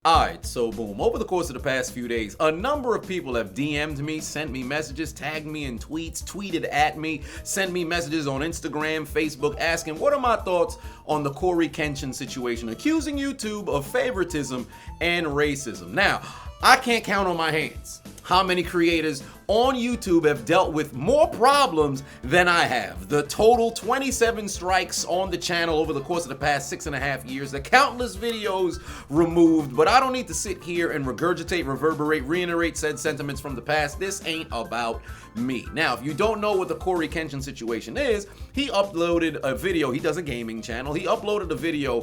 Alright, so boom, over the course of the past few days, a number of people have DM'd me, sent me messages, tagged me in tweets, tweeted at me, sent me messages on Instagram, Facebook, asking what are my thoughts on the Corey Kenshin situation, accusing YouTube of favoritism and racism. Now, I can't count on my hands how many creators on YouTube have dealt with more problems than I have. The total 27 strikes on the channel over the course of the past 6.5 years, the countless videos removed, but I don't need to sit here and regurgitate, reverberate, reiterate said sentiments from the past. This ain't about me. Now, if you don't know what the Corey Kenshin situation is, he uploaded a video. He does a gaming channel. He uploaded a video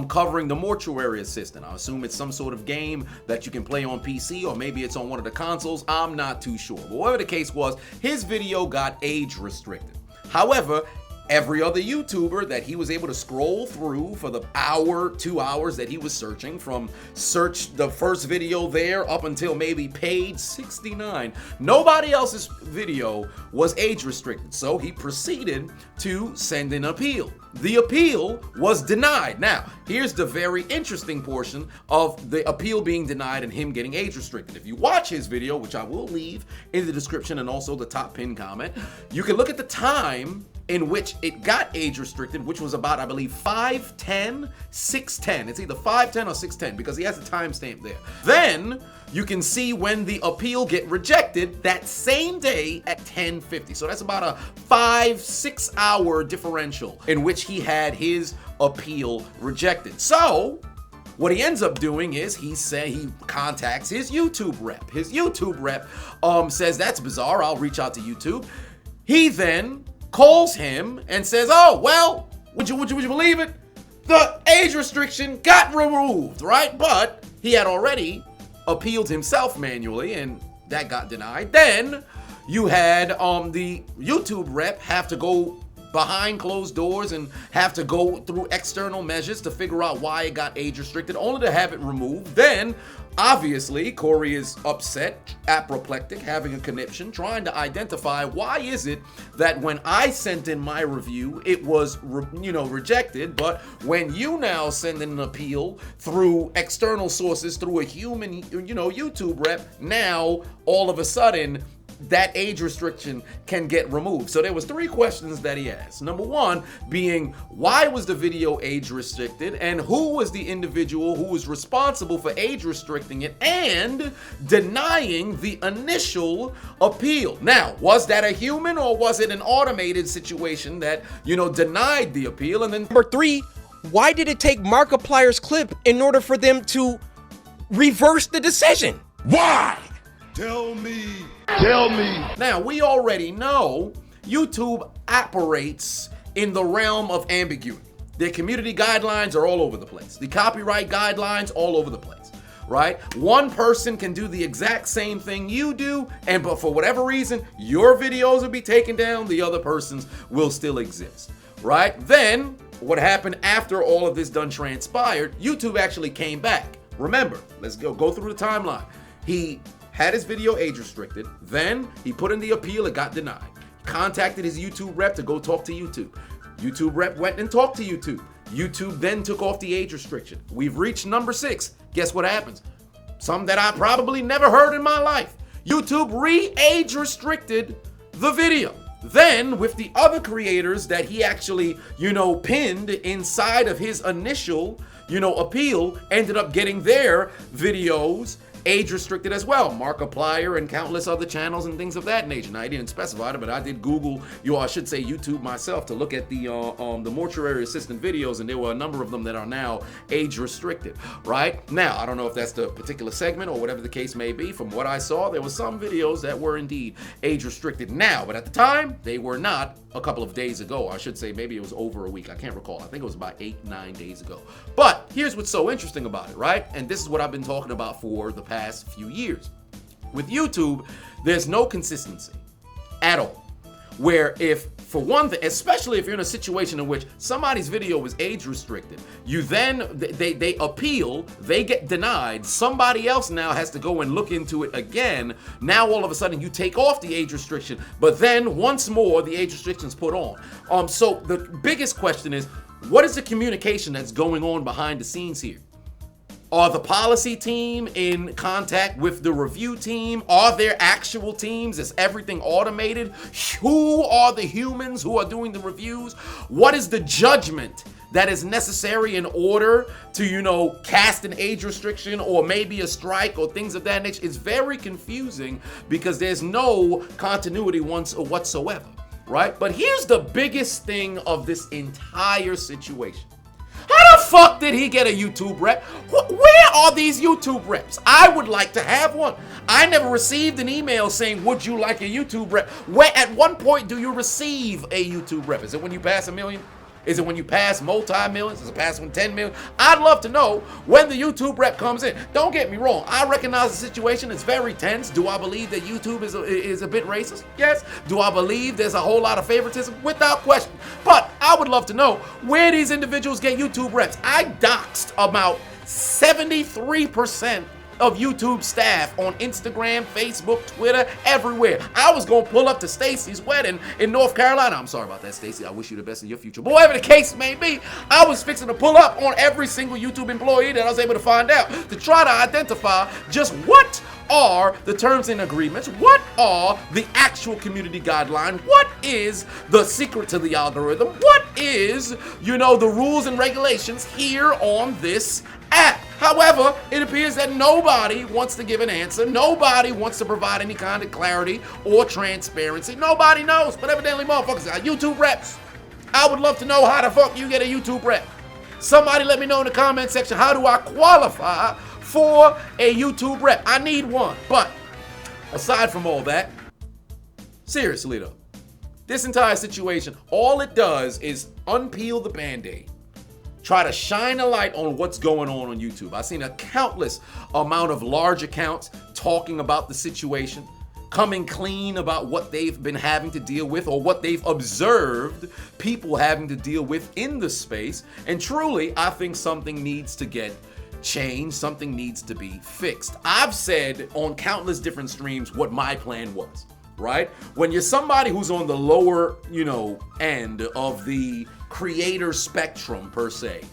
covering the Mortuary Assistant. I assume it's some sort of game that you can play on PC, or maybe it's on one of the consoles. I'm not too sure. But whatever the case was, his video got age restricted. However, every other YouTuber that he was able to scroll through for the hour, 2 hours that he was searching, from search the first video there up until maybe page 69, nobody else's video was age restricted. So he proceeded to send an appeal. The appeal was denied. Now, here's the very interesting portion of the appeal being denied and him getting age restricted. If you watch his video, which I will leave in the description and also the top pinned comment, you can look at the time in which it got age restricted, which was about, I believe, 5:10, 6:10. It's either 5:10 or 6:10 because he has a timestamp there. Then you can see when the appeal get rejected that same day at 10:50. So that's about a 5-6 hour differential in which he had his appeal rejected. So what he ends up doing is he contacts his YouTube rep. His YouTube rep says, that's bizarre, I'll reach out to YouTube. He then calls him and says, oh, well, would you believe it? The age restriction got removed, right? But he had already appealed himself manually and that got denied. Then you had the YouTube rep have to go behind closed doors and have to go through external measures to figure out why it got age restricted, only to have it removed. Then, obviously, Corey is upset, apoplectic, having a conniption, trying to identify why is it that when I sent in my review, it was, rejected, but when you now send in an appeal through external sources, through a human, YouTube rep, now all of a sudden, that age restriction can get removed. So there was 3 questions that he asked. Number 1 being, why was the video age restricted, and who was the individual who was responsible for age restricting it and denying the initial appeal? Now, was that a human or was it an automated situation that, denied the appeal? And then number 3, why did it take Markiplier's clip in order for them to reverse the decision? Why? Tell me. Now, we already know YouTube operates in the realm of ambiguity. Their community guidelines are all over the place. The copyright guidelines all over the place, right? One person can do the exact same thing you do, but for whatever reason, your videos will be taken down, the other person's will still exist, right? Then, what happened after all of this done transpired, YouTube actually came back. Remember, let's go through the timeline. He had his video age restricted, then he put in the appeal, it got denied. He contacted his YouTube rep to go talk to YouTube. YouTube rep went and talked to YouTube. YouTube then took off the age restriction. We've reached number 6. Guess what happens? Something that I probably never heard in my life. YouTube re-age restricted the video. Then, with the other creators that he actually, pinned inside of his initial, appeal, ended up getting their videos age restricted as well. Markiplier and countless other channels and things of that nature. Now, I didn't specify it, but I did Google, I should say YouTube myself, to look at the Mortuary Assistant videos, and there were a number of them that are now age restricted, right? Now, I don't know if that's the particular segment or whatever the case may be. From what I saw, there were some videos that were indeed age restricted now, but at the time, they were not. A couple of days ago, I should say, maybe it was over a week. I can't recall. I think it was about 8-9 days ago. But here's what's so interesting about it, right? And this is what I've been talking about for the past few years. With YouTube, there's no consistency at all. Where if, for one thing, especially if you're in a situation in which somebody's video is age restricted, you then, they appeal, they get denied, somebody else now has to go and look into it again. Now all of a sudden you take off the age restriction, but then once more the age restriction's put on. So the biggest question is, what is the communication that's going on behind the scenes here? Are the policy team in contact with the review team? Are there actual teams? Is everything automated? Who are the humans who are doing the reviews? What is the judgment that is necessary in order to, cast an age restriction or maybe a strike or things of that nature? It's very confusing because there's no continuity whatsoever, right? But here's the biggest thing of this entire situation. How the fuck did he get a YouTube rep? Where are these YouTube reps? I would like to have one. I never received an email saying, would you like a YouTube rep? At one point do you receive a YouTube rep? Is it when you pass 1 million? Is it when you pass multi-millions? Is it past when 10 million? I'd love to know when the YouTube rep comes in. Don't get me wrong. I recognize the situation is very tense. Do I believe that YouTube is a bit racist? Yes. Do I believe there's a whole lot of favoritism? Without question. But I would love to know where these individuals get YouTube reps. I doxed about 73% of YouTube staff on Instagram, Facebook, Twitter, everywhere. I was gonna pull up to Stacy's wedding in North Carolina. I'm sorry about that, Stacy. I wish you the best in your future. But whatever the case may be, I was fixing to pull up on every single YouTube employee that I was able to find out to try to identify just what are the terms and agreements, what are the actual community guidelines, what is the secret to the algorithm, what is, the rules and regulations here on this app. However, it appears that nobody wants to give an answer. Nobody wants to provide any kind of clarity or transparency. Nobody knows, but evidently motherfuckers got YouTube reps. I would love to know how the fuck you get a YouTube rep. Somebody let me know in the comment section, how do I qualify for a YouTube rep? I need one. But aside from all that, seriously though, this entire situation, all it does is unpeel the Band-Aid. Try to shine a light on what's going on YouTube. I've seen a countless amount of large accounts talking about the situation, coming clean about what they've been having to deal with or what they've observed people having to deal with in the space. And truly, I think something needs to get changed. Something needs to be fixed. I've said on countless different streams what my plan was, right? When you're somebody who's on the lower, end of the creator spectrum per se,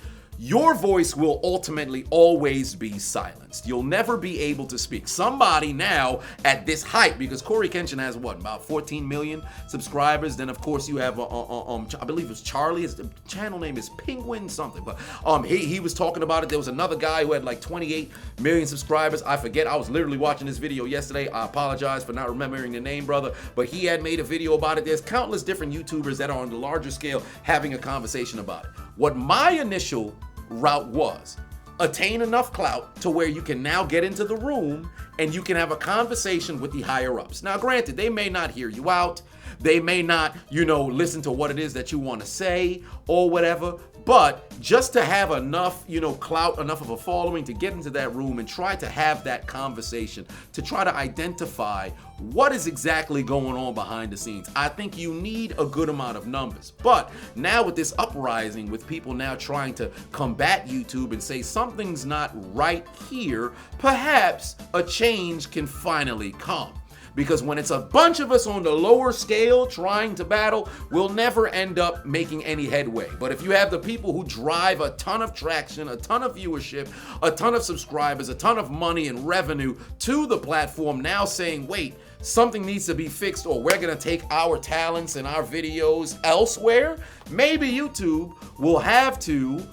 your voice will ultimately always be silenced. You'll never be able to speak. Somebody now at this height, because Corey Kenshin has about 14 million subscribers. Then of course you have I believe it's Charlie. His channel name is Penguin something. But he was talking about it. There was another guy who had like 28 million subscribers. I forget. I was literally watching this video yesterday. I apologize for not remembering the name, brother. But he had made a video about it. There's countless different YouTubers that are on the larger scale having a conversation about it. What my initial route was, attain enough clout to where you can now get into the room and you can have a conversation with the higher ups. Now, granted, they may not hear you out. They may not, listen to what it is that you want to say or whatever. But just to have enough, clout, enough of a following to get into that room and try to have that conversation, to try to identify what is exactly going on behind the scenes. I think you need a good amount of numbers. But now with this uprising, with people now trying to combat YouTube and say something's not right here, perhaps a change can finally come. Because when it's a bunch of us on the lower scale trying to battle, we'll never end up making any headway. But if you have the people who drive a ton of traction, a ton of viewership, a ton of subscribers, a ton of money and revenue to the platform now saying, wait, something needs to be fixed or we're going to take our talents and our videos elsewhere, maybe YouTube will have to,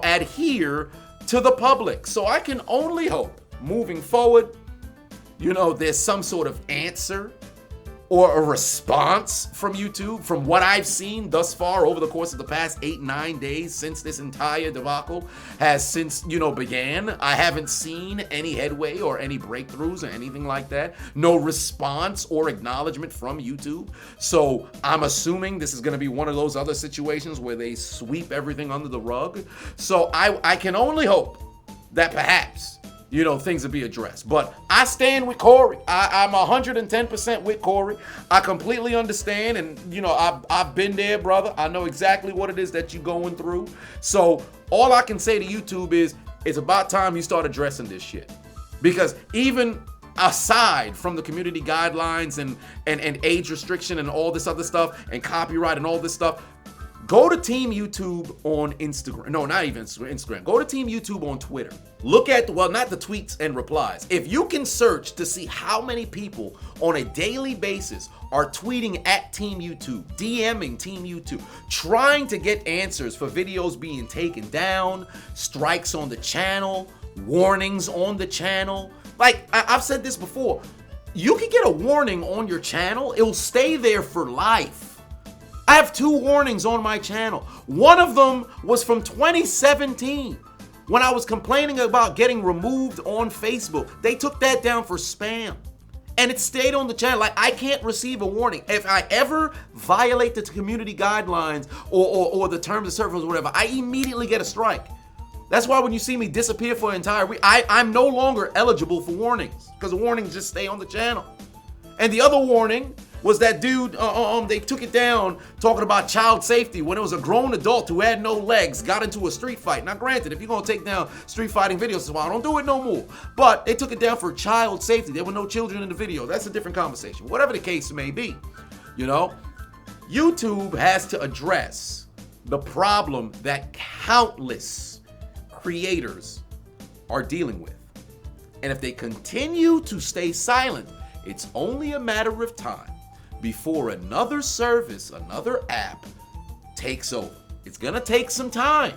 adhere to the public. So I can only hope moving forward, there's some sort of answer or a response from YouTube. From what I've seen thus far over the course of the past 8-9 days since this entire debacle has began, I haven't seen any headway or any breakthroughs or anything like that. No response or acknowledgement from YouTube. So I'm assuming this is going to be one of those other situations where they sweep everything under the rug. So I can only hope that perhaps things will be addressed. But I stand with Corey. I'm 110% with Corey. I completely understand. And, I've been there, brother. I know exactly what it is that you're going through. So all I can say to YouTube is, it's about time you start addressing this shit. Because even aside from the community guidelines and age restriction and all this other stuff and copyright and all this stuff, Go to Team YouTube on Instagram. No, not even Instagram. Go to Team YouTube on Twitter. Look at, well, not the tweets and replies. If you can search to see how many people on a daily basis are tweeting at Team YouTube, DMing Team YouTube, trying to get answers for videos being taken down, strikes on the channel, warnings on the channel. Like, I've said this before. You can get a warning on your channel. It'll stay there for life. I have 2 warnings on my channel. One of them was from 2017 when I was complaining about getting removed on Facebook. They took that down for spam and it stayed on the channel. Like, I can't receive a warning. If I ever violate the community guidelines or the terms of service or whatever, I immediately get a strike. That's why when you see me disappear for an entire week, I'm no longer eligible for warnings because the warnings just stay on the channel. And the other warning was that dude, they took it down talking about child safety when it was a grown adult who had no legs, got into a street fight. Now granted, if you're gonna take down street fighting videos, well, I don't do it no more. But they took it down for child safety. There were no children in the video. That's a different conversation. Whatever the case may be, you know, YouTube has to address the problem that countless creators are dealing with. And if they continue to stay silent, it's only a matter of time before another service, another app takes over. It's gonna take some time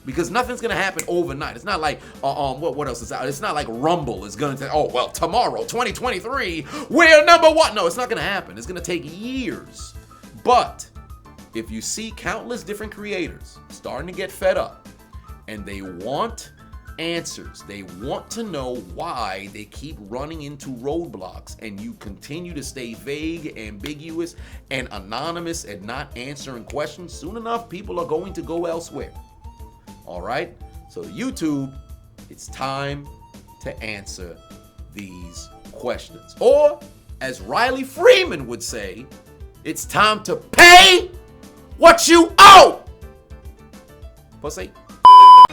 because nothing's gonna happen overnight. It's not like what else is out? It's not like Rumble is gonna say, oh well, tomorrow, 2023, we're #1. No, it's not gonna happen. It's gonna take years. But if you see countless different creators starting to get fed up and they want answers, they want to know why they keep running into roadblocks, and you continue to stay vague, ambiguous, and anonymous and not answering questions, soon enough people are going to go elsewhere. All right, so YouTube, it's time to answer these questions, or as Riley Freeman would say, it's time to pay what you owe, pussy.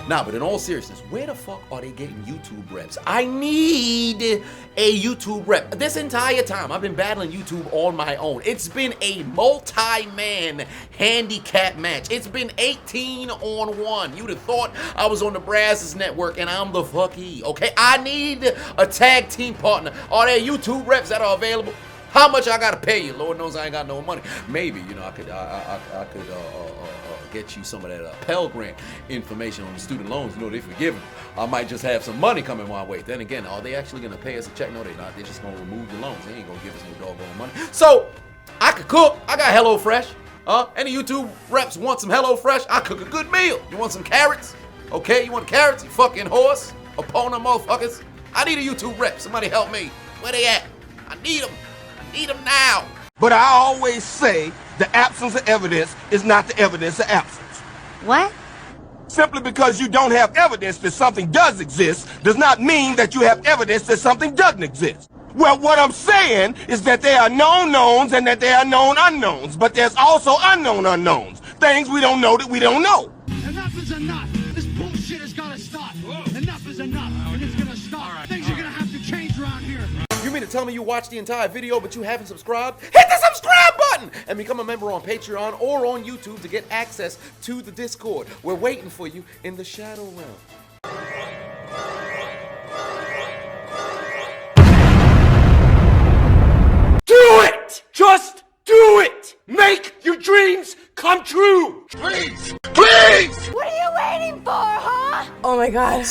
Nah, but in all seriousness, where the fuck are they getting YouTube reps? I need a YouTube rep. This entire time, I've been battling YouTube on my own. It's been a multi-man handicap match. It's been 18-on-1. You'd have thought I was on the Brazos Network and I'm the fucky, okay? I need a tag team partner. Are there YouTube reps that are available? How much I gotta pay you? Lord knows I ain't got no money. Maybe, you know, I could get you some of that Pell Grant information on the student loans. You know, they forgive them. I might just have some money coming my way. Then again, are they actually gonna pay us a check? No, they're not. They're just gonna remove the loans. They ain't gonna give us no doggone money. So I could cook. I got HelloFresh. Any YouTube reps want some HelloFresh? I cook a good meal. You want some carrots? Okay, you want carrots? You fucking horse? Opponent motherfuckers. I need a YouTube rep. Somebody help me. Where they at? I need them. I need them now. But I always say the absence of evidence is not the evidence of absence. What? Simply because you don't have evidence that something does exist does not mean that you have evidence that something doesn't exist. Well, what I'm saying is that there are known knowns and that there are known unknowns, but there's also unknown unknowns. Things we don't know that we don't know. Enough is enough. This bullshit has got to stop. Enough is enough, and it's going to stop. Things are going to have to change around here. You mean to tell me you watched the entire video but you haven't subscribed? Hit the subscribe button and become a member on Patreon or on YouTube to get access to the Discord. We're waiting for you in the Shadow Realm.